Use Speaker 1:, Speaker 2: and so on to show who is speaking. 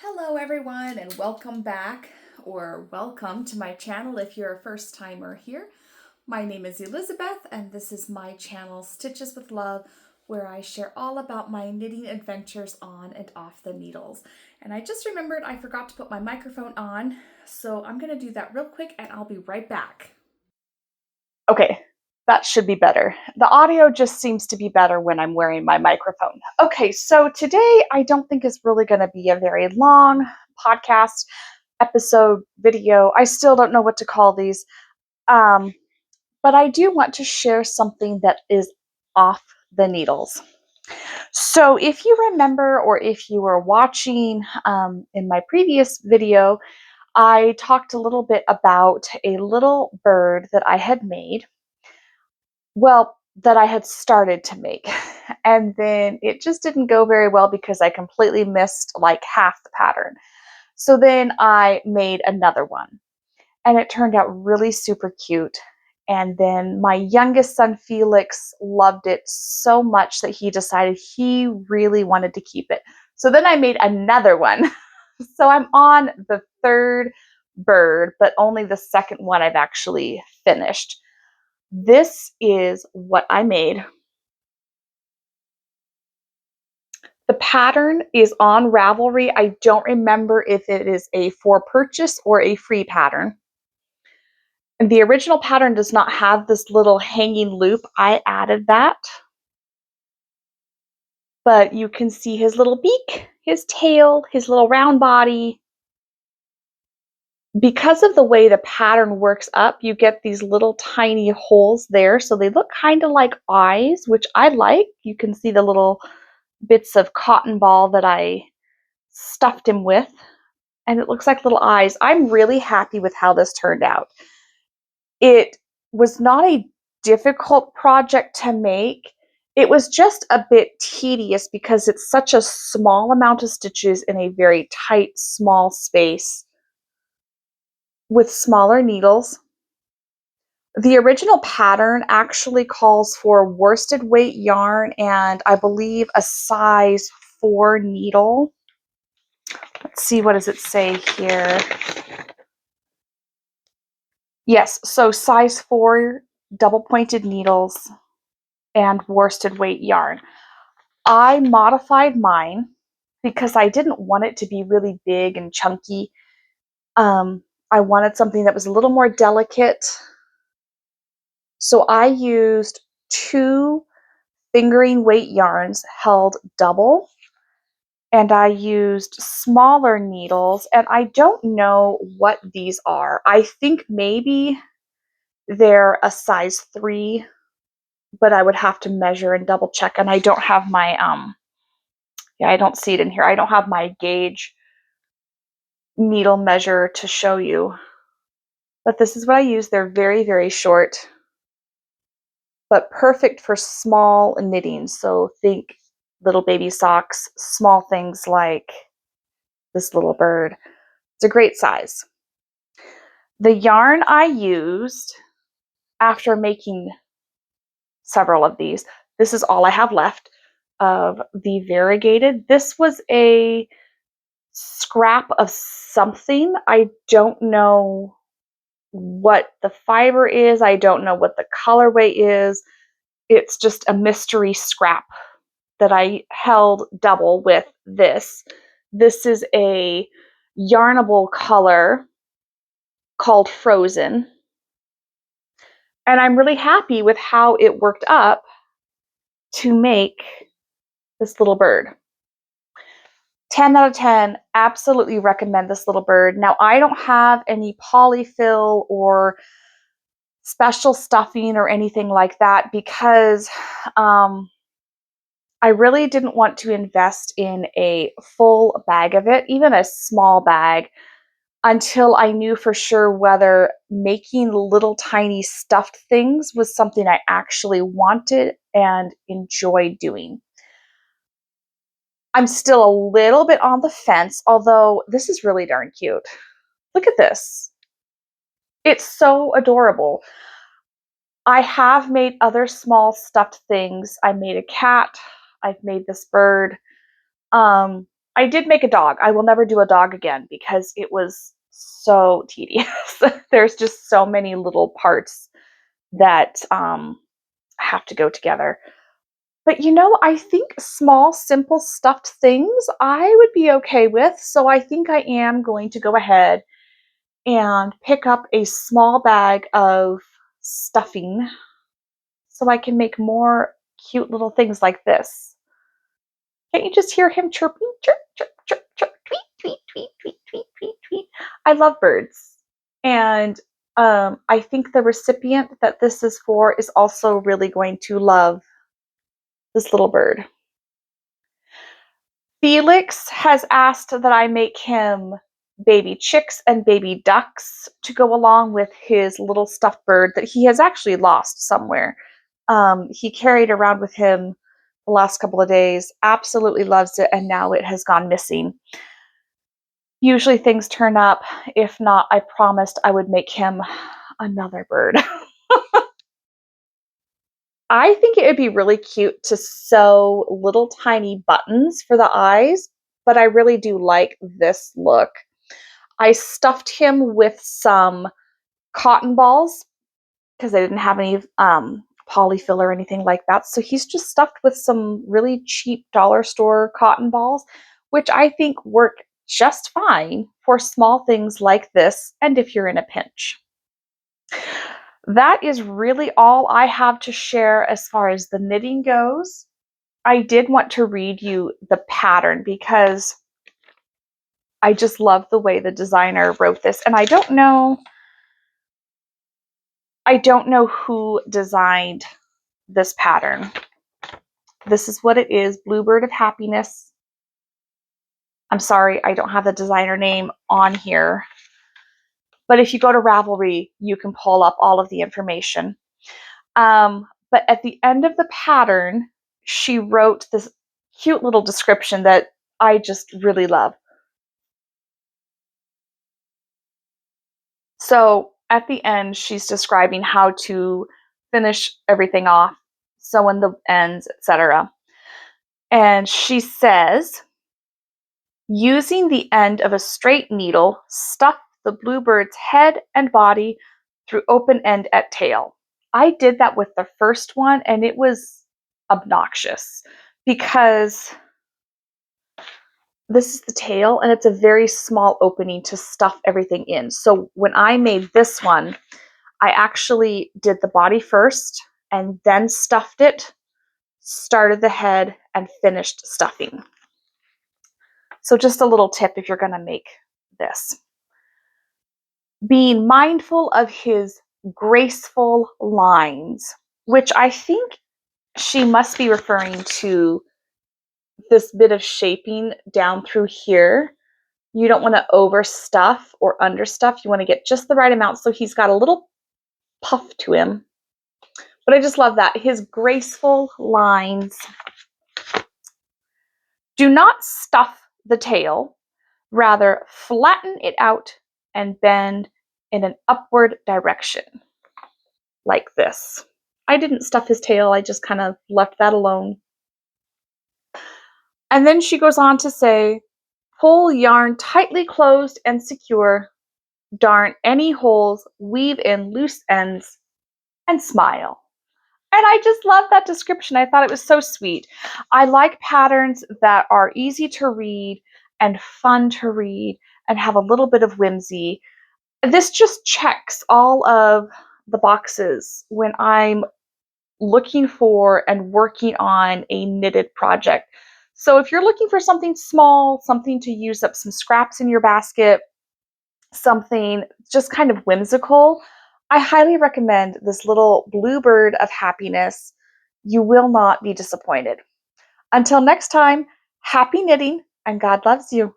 Speaker 1: Hello everyone and welcome back or welcome to my channel if you're a first timer here. My name is Elizabeth and this is my channel Stitches with Love, where I share all about my knitting adventures on and off the needles. And I just remembered I forgot to put my microphone on, so I'm going to do that real quick and I'll be right back. Okay, that should be better. The audio just seems to be better when I'm wearing my microphone. Okay, so today I don't think is really going to be a very long podcast episode video. I still don't know what to call these. But I do want to share something that is off the needles. So if you remember, or if you were watching in my previous video, I talked a little bit about a little bird that I had made. Well, that I had started to make. And then it just didn't go very well because I completely missed like half the pattern. So then I made another one and it turned out really super cute. And then my youngest son, Felix, loved it so much that he decided he really wanted to keep it. So then I made another one. So I'm on the third bird, but only the second one I've actually finished. This is what I made. The pattern is on Ravelry. I don't remember if it is a for purchase or a free pattern. And the original pattern does not have this little hanging loop. I added that. But you can see his little beak, his tail, his little round body. Because of the way the pattern works up, you get these little tiny holes there. So they look kind of like eyes, which I like. You can see the little bits of cotton ball that I stuffed him with. And it looks like little eyes. I'm really happy with how this turned out. It was not a difficult project to make. It was just a bit tedious because it's such a small amount of stitches in a very tight, small space with smaller needles. The original pattern actually calls for worsted weight yarn and I believe a size 4 needle. Let's see, what does it say here? Yes, so size 4 double pointed needles and worsted weight yarn. I modified mine because I didn't want it to be really big and chunky. I wanted something that was a little more delicate. So I used 2 fingering weight yarns held double, and I used smaller needles, and I don't know what these are. I think maybe they're a size 3, but I would have to measure and double check, and I don't have my I don't see it in here. I don't have my gauge needle measure to show you. But this is what I use. They're very, very short, but perfect for small knitting. So think little baby socks, small things like this little bird. It's a great size. The yarn I used after making several of these, this is all I have left of the variegated. This was a scrap of something. I don't know what the fiber is. I don't know what the colorway is. It's just a mystery scrap that I held double with this. This is a yarnable color called Frozen. And I'm really happy with how it worked up to make this little bird. 10 out of 10, absolutely recommend this little bird. Now, I don't have any polyfill or special stuffing or anything like that because I really didn't want to invest in a full bag of it, even a small bag, until I knew for sure whether making little tiny stuffed things was something I actually wanted and enjoyed doing. I'm still a little bit on the fence, although this is really darn cute. Look at this. It's so adorable. I have made other small stuffed things. I made a cat. I've made this bird. I did make a dog. I will never do a dog again because it was so tedious. There's just so many little parts that have to go together. But I think small, simple stuffed things I would be okay with. So I think I am going to go ahead and pick up a small bag of stuffing so I can make more cute little things like this. Can't you just hear him chirping? Chirp, chirp, chirp, chirp, tweet, tweet, tweet, tweet, tweet, tweet, tweet. I love birds. And I think the recipient that this is for is also really going to love this little bird. Felix has asked that I make him baby chicks and baby ducks to go along with his little stuffed bird that he has actually lost somewhere. He carried around with him the last couple of days, absolutely loves it, and now it has gone missing. Usually things turn up. If not, I promised I would make him another bird. I think it would be really cute to sew little tiny buttons for the eyes, but I really do like this look. I stuffed him with some cotton balls because I didn't have any polyfill or anything like that. So he's just stuffed with some really cheap dollar store cotton balls, which I think work just fine for small things like this and if you're in a pinch. That is really all I have to share as far as the knitting goes. I did want to read you the pattern because I just love the way the designer wrote this. And I don't know who designed this pattern. This is what it is, Bluebird of Happiness. I'm sorry, I don't have the designer name on here. But if you go to Ravelry, you can pull up all of the information. But at the end of the pattern, she wrote this cute little description that I just really love. So at the end, she's describing how to finish everything off, sew in the ends, etc. And she says, using the end of a straight needle, stuff the bluebird's head and body through open end at tail. I did that with the first one and it was obnoxious because this is the tail and it's a very small opening to stuff everything in. So when I made this one, I actually did the body first and then stuffed it, started the head, and finished stuffing. So just a little tip if you're going to make this. Being mindful of his graceful lines, which I think she must be referring to this bit of shaping down through here. You don't want to overstuff or understuff. You want to get just the right amount so he's got a little puff to him. But I just love that. His graceful lines. Do not stuff the tail, rather flatten it out and bend in an upward direction, like this. I didn't stuff his tail, I just kind of left that alone. And then she goes on to say, pull yarn tightly closed and secure, darn any holes, weave in loose ends, and smile. And I just love that description. I thought it was so sweet. I like patterns that are easy to read and fun to read and have a little bit of whimsy. This just checks all of the boxes when I'm looking for and working on a knitted project. So if you're looking for something small, something to use up some scraps in your basket, something just kind of whimsical, I highly recommend this little Bluebird of Happiness. You will not be disappointed. Until next time, happy knitting and God loves you.